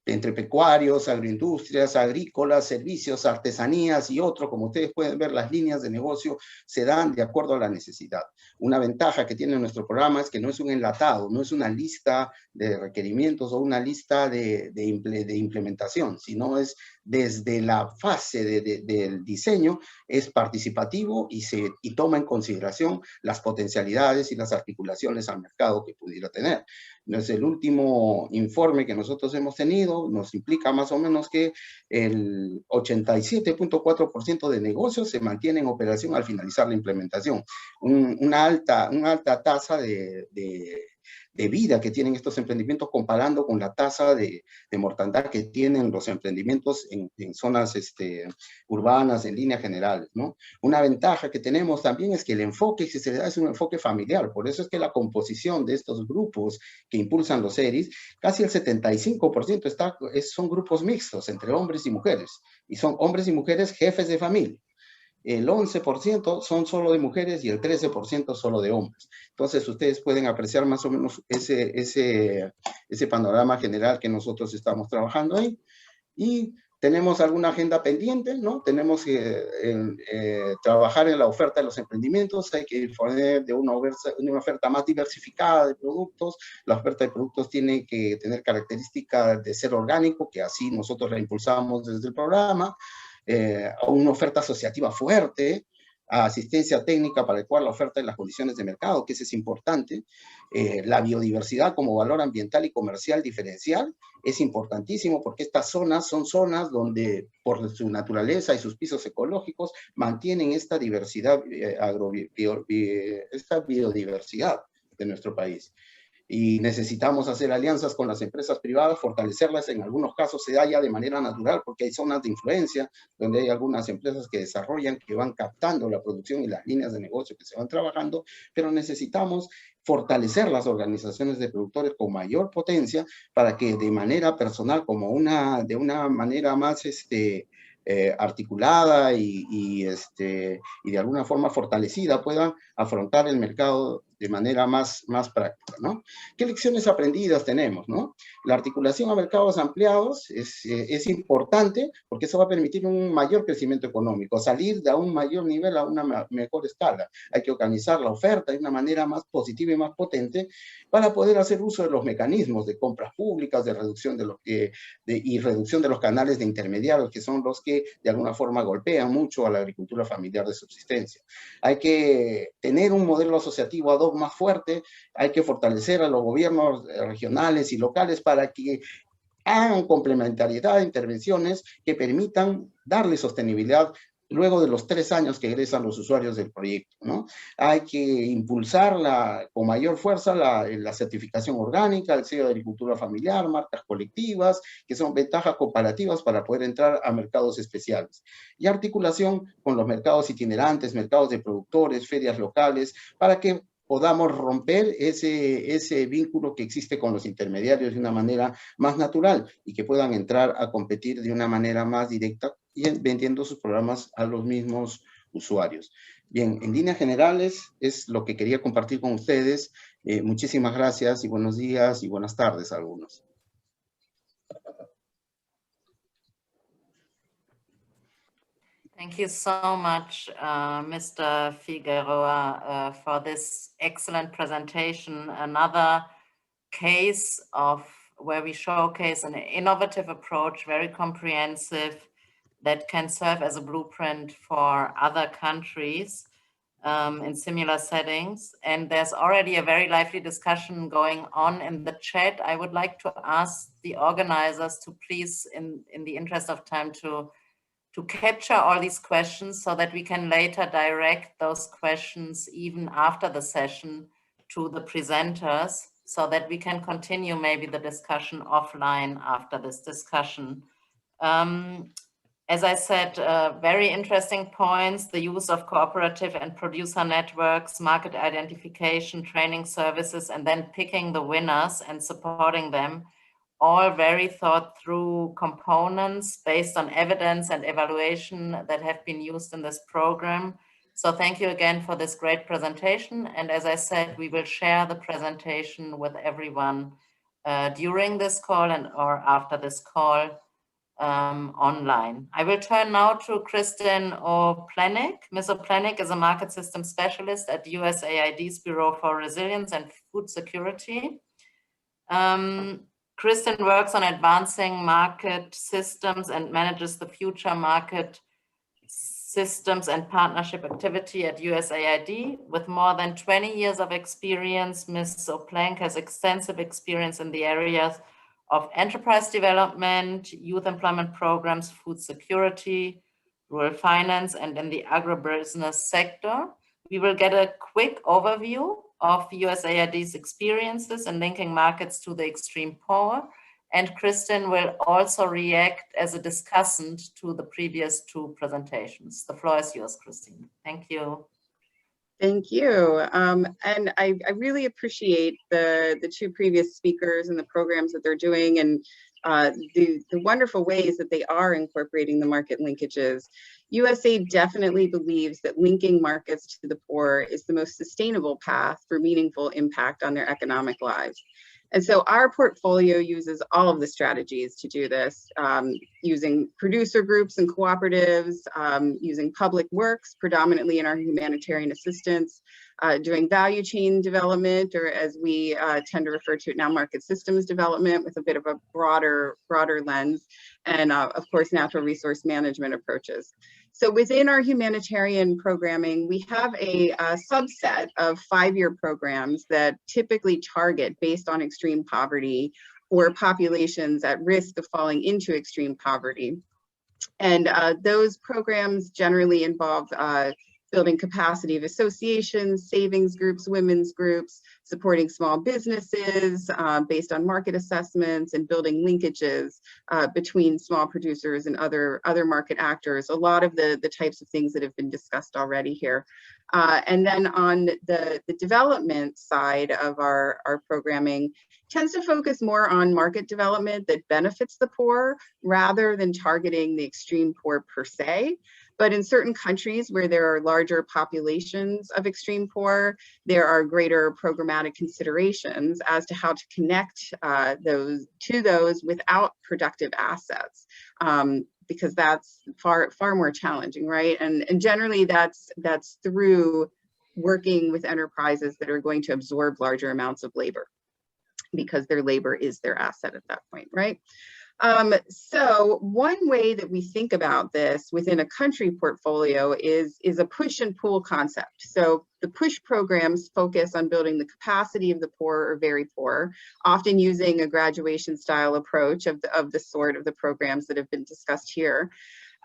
entre pecuarios, agroindustrias, agrícolas, servicios, artesanías y otros. Como ustedes pueden ver, las líneas de negocio se dan de acuerdo a la necesidad. Una ventaja que tiene nuestro programa es que no es un enlatado, no es una lista de requerimientos o una lista de implementación, sino es desde la fase del diseño, es participativo y toma en consideración las potencialidades y las articulaciones al mercado que pudiera tener. Entonces, el último informe que nosotros hemos tenido nos implica más o menos que el 87.4% de negocios se mantiene en operación al finalizar la implementación. Una alta tasa de vida que tienen estos emprendimientos comparando con la tasa de mortandad que tienen los emprendimientos en zonas urbanas, en líneas generales, ¿no? Una ventaja que tenemos también es que el enfoque que se da es un enfoque familiar. Por eso es que la composición de estos grupos que impulsan los ERIs, casi el 75% son grupos mixtos entre hombres y mujeres. Y son hombres y mujeres jefes de familia. El 11% son solo de mujeres y el 13% solo de hombres. Entonces, ustedes pueden apreciar más o menos ese panorama general que nosotros estamos trabajando ahí. Y tenemos alguna agenda pendiente, ¿no? Tenemos que trabajar en la oferta de los emprendimientos, hay que disponer de una oferta más diversificada de productos. La oferta de productos tiene que tener características de ser orgánico, que así nosotros la impulsamos desde el programa. Una oferta asociativa fuerte, asistencia técnica para adecuar la oferta en las condiciones de mercado, que eso es importante. La biodiversidad como valor ambiental y comercial diferencial es importantísimo porque estas zonas son zonas donde por su naturaleza y sus pisos ecológicos mantienen esta diversidad, esta biodiversidad de nuestro país. Y necesitamos hacer alianzas con las empresas privadas, fortalecerlas. En algunos casos se da ya de manera natural porque hay zonas de influencia donde hay algunas empresas que desarrollan, que van captando la producción y las líneas de negocio que se van trabajando, pero necesitamos fortalecer las organizaciones de productores con mayor potencia para que de manera personal, de una manera más articulada y de alguna forma fortalecida, puedan afrontar el mercado de manera más práctica, ¿no? ¿Qué lecciones aprendidas tenemos, no? La articulación a mercados ampliados es importante porque eso va a permitir un mayor crecimiento económico, salir de un mayor nivel a una mejor escala. Hay que organizar la oferta de una manera más positiva y más potente para poder hacer uso de los mecanismos de compras públicas, de reducción y reducción de los canales de intermediarios, que son los que de alguna forma golpean mucho a la agricultura familiar de subsistencia. Hay que tener un modelo asociativo ad hoc más fuerte, hay que fortalecer a los gobiernos regionales y locales para que hagan complementariedad de intervenciones que permitan darle sostenibilidad luego de los 3 años que egresan los usuarios del proyecto, ¿no? Hay que impulsar con mayor fuerza la certificación orgánica, el sello de agricultura familiar, marcas colectivas, que son ventajas comparativas para poder entrar a mercados especiales. Y articulación con los mercados itinerantes, mercados de productores, ferias locales, para que podamos romper ese vínculo que existe con los intermediarios de una manera más natural y que puedan entrar a competir de una manera más directa y vendiendo sus programas a los mismos usuarios. Bien, en líneas generales es lo que quería compartir con ustedes. Muchísimas gracias y buenos días y buenas tardes a algunos. Thank you so much, Mr. Figueroa, for this excellent presentation. Another case of where we showcase an innovative approach, very comprehensive, that can serve as a blueprint for other countries in similar settings. And there's already a very lively discussion going on in the chat. I would like to ask the organizers to please, in the interest of time, to capture all these questions so that we can later direct those questions even after the session to the presenters, so that we can continue maybe the discussion offline after this discussion. As I said, very interesting points: the use of cooperative and producer networks, market identification, training services, and then picking the winners and supporting them. All very thought through components based on evidence and evaluation that have been used in this program. So thank you again for this great presentation. And as I said, we will share the presentation with everyone during this call and or after this call online. I will turn now to Kristin O'Plenick. Ms. O'Plenick is a market system specialist at USAID's Bureau for Resilience and Food Security. Kristin works on advancing market systems and manages the future market systems and partnership activity at USAID. With more than 20 years of experience, Ms. O'Plenick has extensive experience in the areas of enterprise development, youth employment programs, food security, rural finance, and in the agribusiness sector. We will get a quick overview of USAID's experiences in linking markets to the extreme poor. And Kristin will also react as a discussant to the previous two presentations. The floor is yours, Kristin. Thank you. Thank you. And I really appreciate the two previous speakers and the programs that they're doing, and the wonderful ways that they are incorporating the market linkages. USAID definitely believes that linking markets to the poor is the most sustainable path for meaningful impact on their economic lives. And so our portfolio uses all of the strategies to do this, using producer groups and cooperatives, using public works, predominantly in our humanitarian assistance, doing value chain development, or as we tend to refer to it now, market systems development with a bit of a broader lens, and of course, natural resource management approaches. So within our humanitarian programming, we have a subset of 5-year programs that typically target based on extreme poverty or populations at risk of falling into extreme poverty. And those programs generally involve building capacity of associations, savings groups, women's groups, supporting small businesses based on market assessments, and building linkages between small producers and other market actors. A lot of the types of things that have been discussed already here. And then on the development side of our programming, tends to focus more on market development that benefits the poor rather than targeting the extreme poor per se. But in certain countries where there are larger populations of extreme poor, there are greater programmatic considerations as to how to connect those without productive assets, because that's far more challenging, right? And generally that's through working with enterprises that are going to absorb larger amounts of labor, because their labor is their asset at that point, right? So one way that we think about this within a country portfolio is a push and pull concept. So the push programs focus on building the capacity of the poor or very poor, often using a graduation style approach of the sort of the programs that have been discussed here.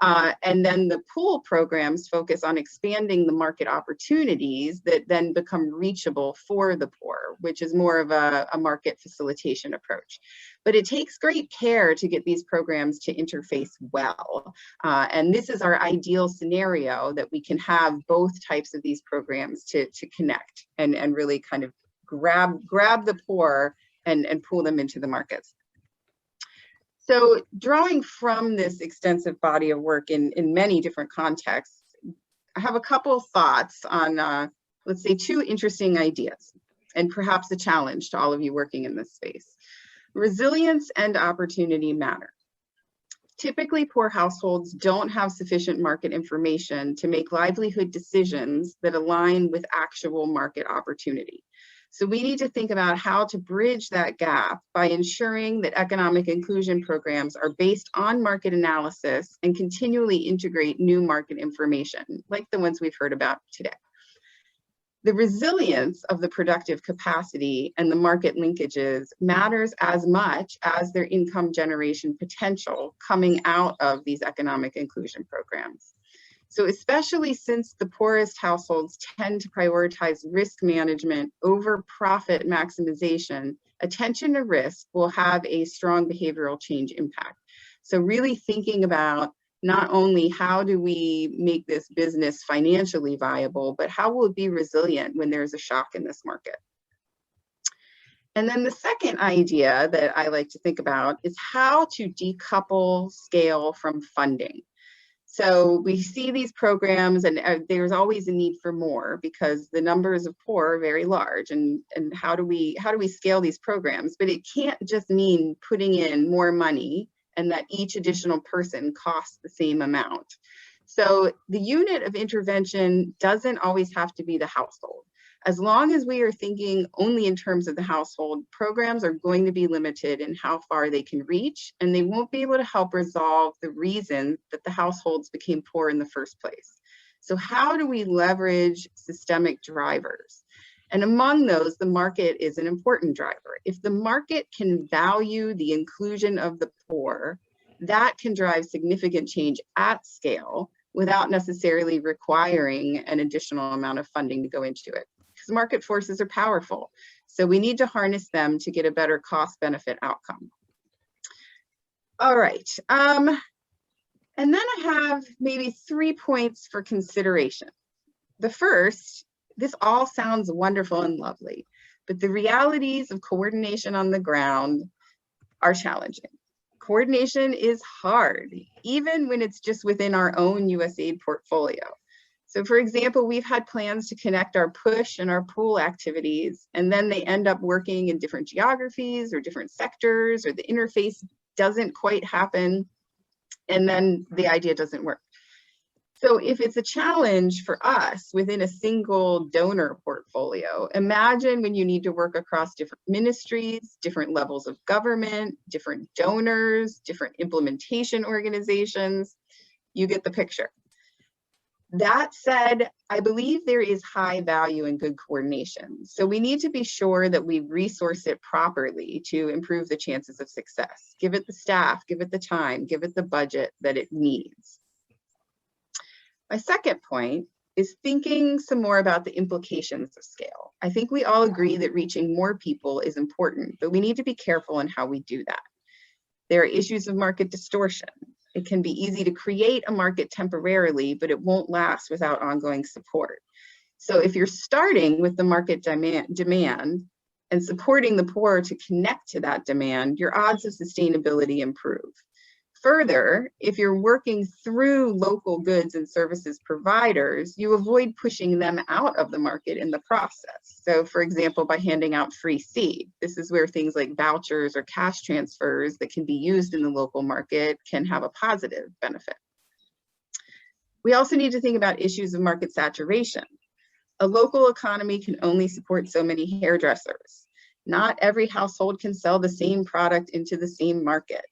And then the pool programs focus on expanding the market opportunities that then become reachable for the poor, which is more of a market facilitation approach. But it takes great care to get these programs to interface well. And this is our ideal scenario, that we can have both types of these programs to connect and really kind of grab the poor and pull them into the markets. So drawing from this extensive body of work in many different contexts, I have a couple thoughts on, let's say, 2 interesting ideas, and perhaps a challenge to all of you working in this space. Resilience and opportunity matter. Typically, poor households don't have sufficient market information to make livelihood decisions that align with actual market opportunity. So we need to think about how to bridge that gap by ensuring that economic inclusion programs are based on market analysis and continually integrate new market information, like the ones we've heard about today. The resilience of the productive capacity and the market linkages matters as much as their income generation potential coming out of these economic inclusion programs. So especially since the poorest households tend to prioritize risk management over profit maximization, attention to risk will have a strong behavioral change impact. So really thinking about not only how do we make this business financially viable, but how will it be resilient when there's a shock in this market? And then the second idea that I like to think about is how to decouple scale from funding. So we see these programs and there's always a need for more because the numbers of poor are very large, and how do we scale these programs? But it can't just mean putting in more money and that each additional person costs the same amount. So the unit of intervention doesn't always have to be the household. As long as we are thinking only in terms of the household, programs are going to be limited in how far they can reach, and they won't be able to help resolve the reason that the households became poor in the first place. So how do we leverage systemic drivers? And among those, the market is an important driver. If the market can value the inclusion of the poor, that can drive significant change at scale without necessarily requiring an additional amount of funding to go into it. Because market forces are powerful. So we need to harness them to get a better cost-benefit outcome. All right. And then I have maybe 3 points for consideration. The first, this all sounds wonderful and lovely, but the realities of coordination on the ground are challenging. Coordination is hard, even when it's just within our own USAID portfolio. So for example, we've had plans to connect our push and our pull activities, and then they end up working in different geographies or different sectors, or the interface doesn't quite happen, and then the idea doesn't work. So if it's a challenge for us within a single donor portfolio, imagine when you need to work across different ministries, different levels of government, different donors, different implementation organizations. You get the picture. That said, I believe there is high value in good coordination. So we need to be sure that we resource it properly to improve the chances of success. Give it the staff, give it the time, give it the budget that it needs. My second point is thinking some more about the implications of scale. I think we all agree that reaching more people is important, but we need to be careful in how we do that. There are issues of market distortion. It can be easy to create a market temporarily, but it won't last without ongoing support. So if you're starting with the market demand and supporting the poor to connect to that demand, your odds of sustainability improve. Further, if you're working through local goods and services providers, you avoid pushing them out of the market in the process. So for example, by handing out free seed, this is where things like vouchers or cash transfers that can be used in the local market can have a positive benefit. We also need to think about issues of market saturation. A local economy can only support so many hairdressers. Not every household can sell the same product into the same market.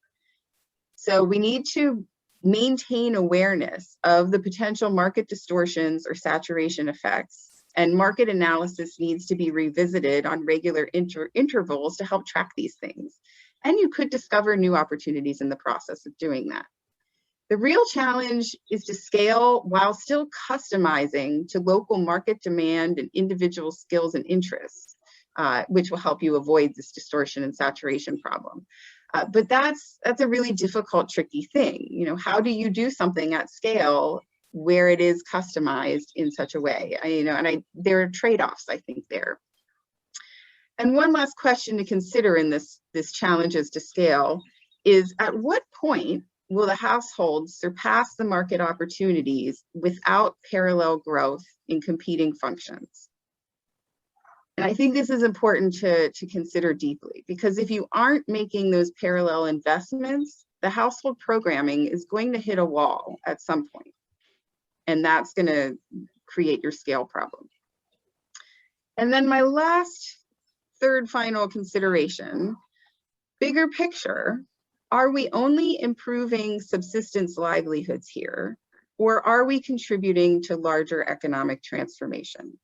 So we need to maintain awareness of the potential market distortions or saturation effects, and market analysis needs to be revisited on regular intervals to help track these things. And you could discover new opportunities in the process of doing that. The real challenge is to scale while still customizing to local market demand and individual skills and interests, which will help you avoid this distortion and saturation problem. But that's a really difficult, tricky thing. You know, how do you do something at scale where it is customized in such a way? There are trade-offs, I think, there. And one last question to consider in this challenges to scale is, at what point will the households surpass the market opportunities without parallel growth in competing functions? And I think this is important to consider deeply, because if you aren't making those parallel investments, the household programming is going to hit a wall at some point, and that's going to create your scale problem. And then my last, third final consideration, bigger picture, are we only improving subsistence livelihoods here, or are we contributing to larger economic transformation?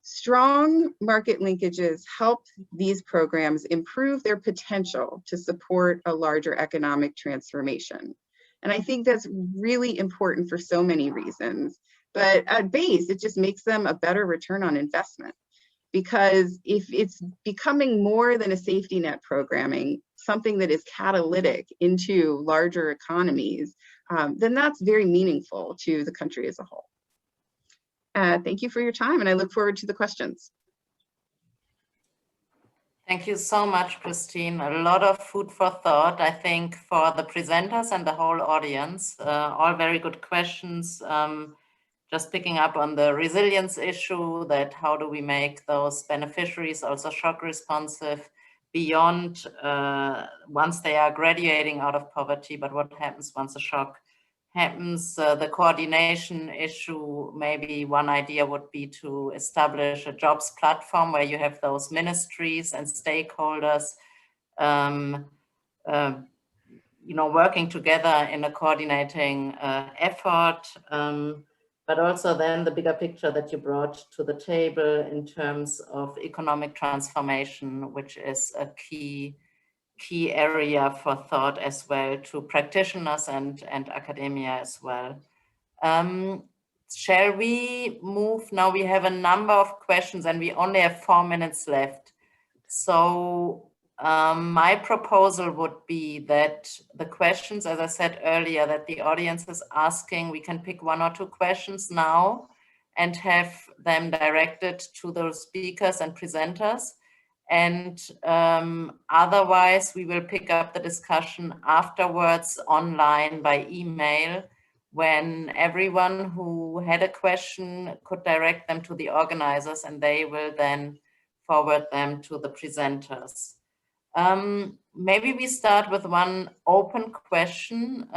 Strong market linkages help these programs improve their potential to support a larger economic transformation. And I think that's really important for so many reasons. But at base, it just makes them a better return on investment. Because if it's becoming more than a safety net programming, something that is catalytic into larger economies, then that's very meaningful to the country as a whole. Thank you for your time, and I look forward to the questions. Thank you so much, Kristin. A lot of food for thought, I think, for the presenters and the whole audience. All very good questions. Just picking up on the resilience issue, that how do we make those beneficiaries also shock responsive beyond once they are graduating out of poverty, but what happens once a shock happens? The coordination issue, maybe one idea would be to establish a jobs platform where you have those ministries and stakeholders working together in a coordinating effort. But also then the bigger picture that you brought to the table in terms of economic transformation, which is a key area for thought as well to practitioners and academia as well. Shall we move now? We have a number of questions and we only have 4 minutes left. So my proposal would be that the questions, as I said earlier, that the audience is asking, we can pick 1 or 2 questions now and have them directed to those speakers and presenters. And otherwise, we will pick up the discussion afterwards online by email, when everyone who had a question could direct them to the organizers and they will then forward them to the presenters. Maybe we start with one open question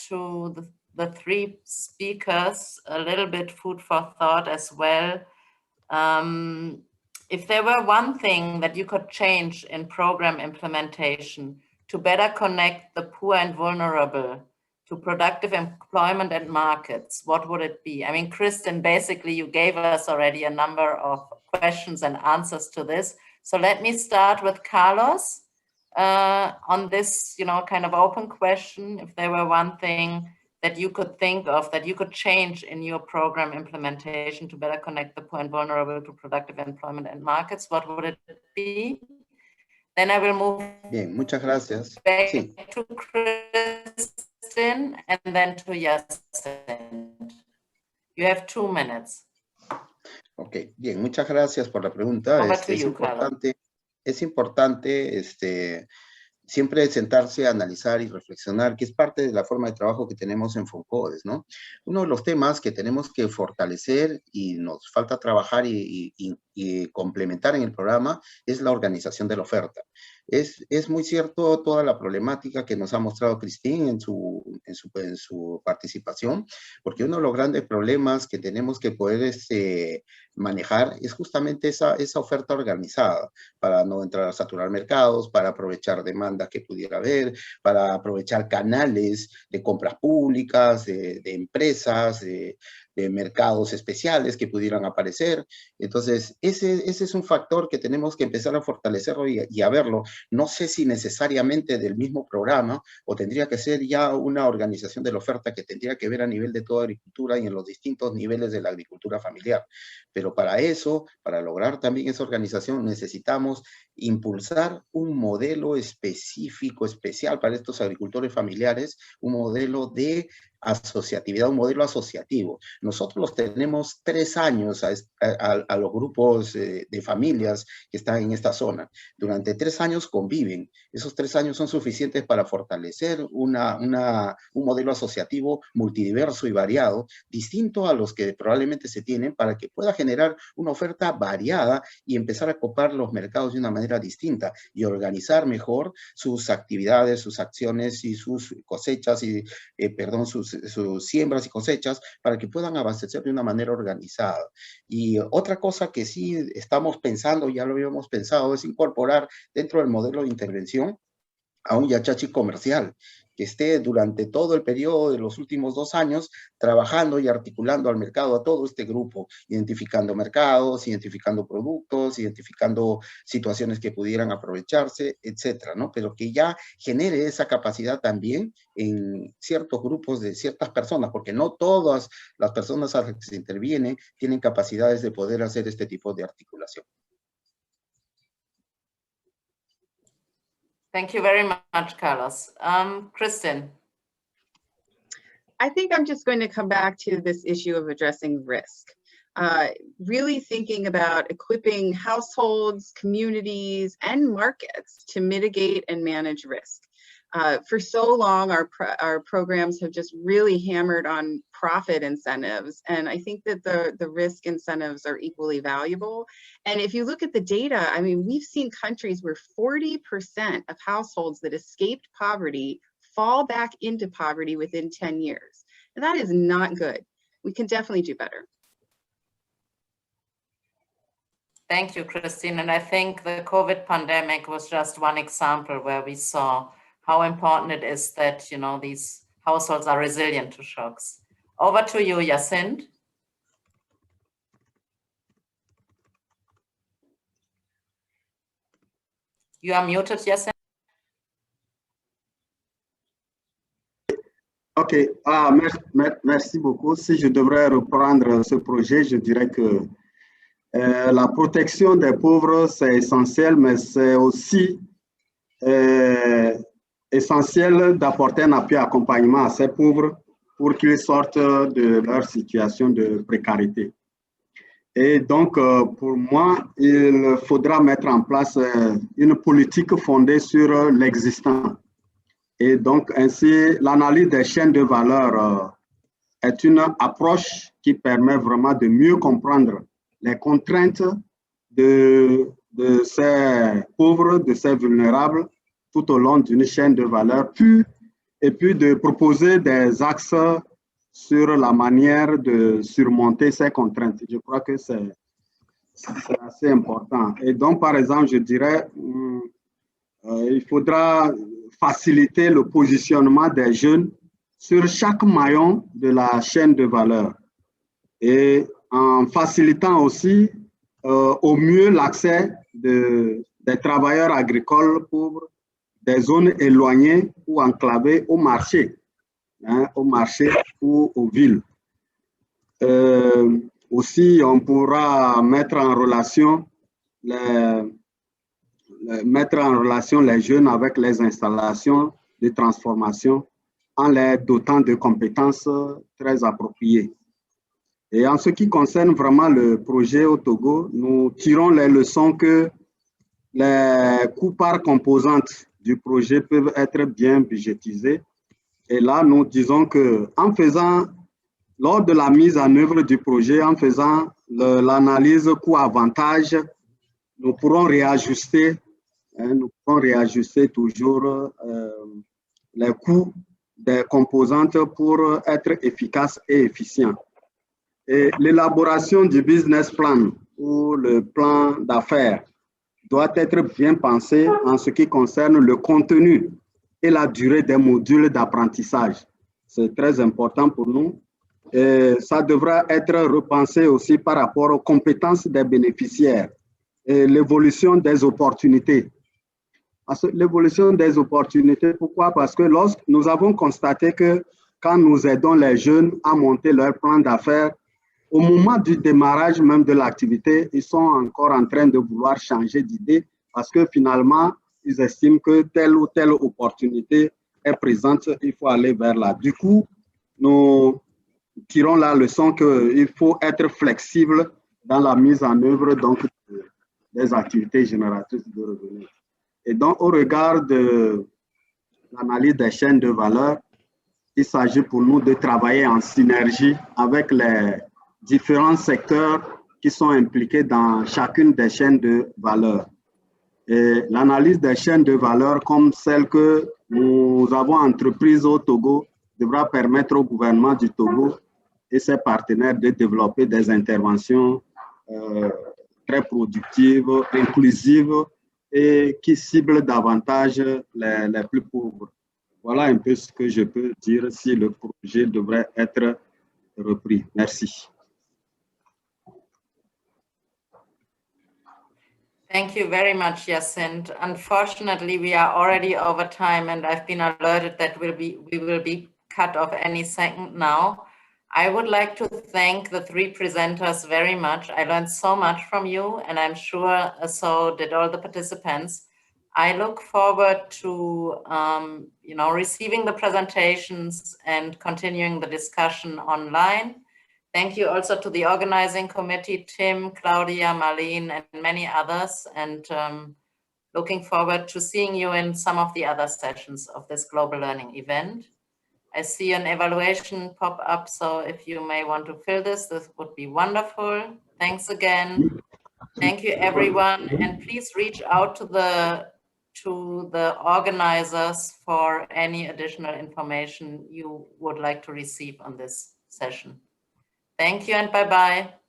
to the 3 speakers, a little bit food for thought as well. If there were one thing that you could change in program implementation to better connect the poor and vulnerable to productive employment and markets, what would it be? I mean, Kristin, basically you gave us already a number of questions and answers to this. So let me start with Carlos on this, kind of open question. If there were one thing that you could think of that you could change in your program implementation to better connect the poor and vulnerable to productive employment and markets, what would it be? Then I will move Bien, muchas gracias. back Sí. to Kristin and then to Hyacinthe. You have 2 minutes. Ok, bien, muchas gracias por la pregunta. Over to you, Es importante siempre sentarse a analizar y reflexionar, que es parte de la forma de trabajo que tenemos en FONCODES, ¿no? Uno de los temas que tenemos que fortalecer y nos falta trabajar y complementar en el programa es la organización de la oferta. Es muy cierto toda la problemática que nos ha mostrado Kristin en su participación, porque uno de los grandes problemas que tenemos que poder manejar es justamente esa oferta organizada, para no entrar a saturar mercados, para aprovechar demandas que pudiera haber, para aprovechar canales de compras públicas, de empresas, de mercados especiales que pudieran aparecer. Entonces, ese es un factor que tenemos que empezar a fortalecerlo y a verlo. No sé si necesariamente del mismo programa, o tendría que ser ya una organización de la oferta que tendría que ver a nivel de toda agricultura y en los distintos niveles de la agricultura familiar. Pero para eso, para lograr también esa organización, necesitamos impulsar un modelo específico, especial para estos agricultores familiares, un modelo de asociatividad, un modelo asociativo. Nosotros los tenemos 3 años a los grupos de familias que están en esta zona. Durante 3 años conviven. Esos 3 años son suficientes para fortalecer un modelo asociativo multidiverso y variado, distinto a los que probablemente se tienen, para que pueda generar una oferta variada y empezar a copar los mercados de una manera manera distinta y organizar mejor sus actividades, sus acciones y sus cosechas, sus siembras y cosechas para que puedan abastecer de una manera organizada. Y otra cosa que sí estamos pensando, ya lo habíamos pensado, es incorporar dentro del modelo de intervención a un yachachi comercial que esté durante todo el periodo de los últimos 2 años trabajando y articulando al mercado a todo este grupo, identificando mercados, identificando productos, identificando situaciones que pudieran aprovecharse, etcétera, ¿no? Pero que ya genere esa capacidad también en ciertos grupos de ciertas personas, porque no todas las personas a las que se intervienen tienen capacidades de poder hacer este tipo de articulación. Thank you very much, Carlos. Kristin. I think I'm just going to come back to this issue of addressing risk. Really thinking about equipping households, communities, and markets to mitigate and manage risk. For so long, our programs have just really hammered on profit incentives, and I think that the risk incentives are equally valuable. And if you look at the data, I mean, we've seen countries where 40% of households that escaped poverty fall back into poverty within 10 years. And that is not good. We can definitely do better. Thank you, Kristin. And I think the COVID pandemic was just one example where we saw how important it is that, you know, these households are resilient to shocks. Over to you, Hyacinthe. You are muted, Hyacinthe. Ok, merci beaucoup. Si je devrais reprendre ce projet, je dirais que la protection des pauvres, c'est essentiel, mais c'est aussi essentiel d'apporter un appui accompagnement à ces pauvres pour qu'ils sortent de leur situation de précarité. Et donc, pour moi, il faudra mettre en place une politique fondée sur l'existant. Et donc, ainsi, l'analyse des chaînes de valeur est une approche qui permet vraiment de mieux comprendre les contraintes de ces pauvres, de ces vulnérables, tout au long d'une chaîne de valeur, et puis de proposer des axes sur la manière de surmonter ces contraintes. Je crois que c'est assez important. Et donc, par exemple, je dirais, il faudra faciliter le positionnement des jeunes sur chaque maillon de la chaîne de valeur et en facilitant aussi au mieux l'accès des travailleurs agricoles pauvres des zones éloignées ou enclavées au marché ou aux villes. Aussi, on pourra mettre en relation les jeunes avec les installations de transformation en les dotant de compétences très appropriées. Et en ce qui concerne vraiment le projet au Togo, nous tirons les leçons que les coûts par composante du projet peuvent être bien budgétisés. Et là, nous disons qu'en faisant, lors de la mise en œuvre du projet, en faisant l'analyse coût-avantage, nous pourrons réajuster toujours les coûts des composantes pour être efficaces et efficients. Et l'élaboration du business plan ou le plan d'affaires doit être bien pensée en ce qui concerne le contenu et la durée des modules d'apprentissage. C'est très important pour nous. Et ça devra être repensé aussi par rapport aux compétences des bénéficiaires et l'évolution des opportunités. L'évolution des opportunités, pourquoi? Parce que lorsque nous avons constaté que quand nous aidons les jeunes à monter leur plan d'affaires, au moment du démarrage même de l'activité, ils sont encore en train de vouloir changer d'idée parce que finalement, ils estiment que telle ou telle opportunité est présente, il faut aller vers là. Du coup, nous tirons la leçon qu'il faut être flexible dans la mise en œuvre donc, des activités génératrices de revenus. Et donc, au regard de l'analyse des chaînes de valeur, il s'agit pour nous de travailler en synergie avec les différents secteurs qui sont impliqués dans chacune des chaînes de valeur. Et l'analyse des chaînes de valeur comme celle que nous avons entreprise au Togo devra permettre au gouvernement du Togo et ses partenaires de développer des interventions très productives, inclusives et qui ciblent davantage les plus pauvres. Voilà un peu ce que je peux dire si le projet devrait être repris. Merci. Thank you very much, Hyacinthe. Unfortunately, we are already over time and I've been alerted that we will be cut off any second now. I would like to thank the three presenters very much. I learned so much from you and I'm sure so did all the participants. I look forward to receiving the presentations and continuing the discussion online. Thank you also to the organizing committee, Tim, Claudia, Marlene, and many others, and looking forward to seeing you in some of the other sessions of this global learning event. I see an evaluation pop up, so if you may want to fill this would be wonderful. Thanks again. Thank you, everyone, and please reach out to the organizers for any additional information you would like to receive on this session. Thank you and bye-bye.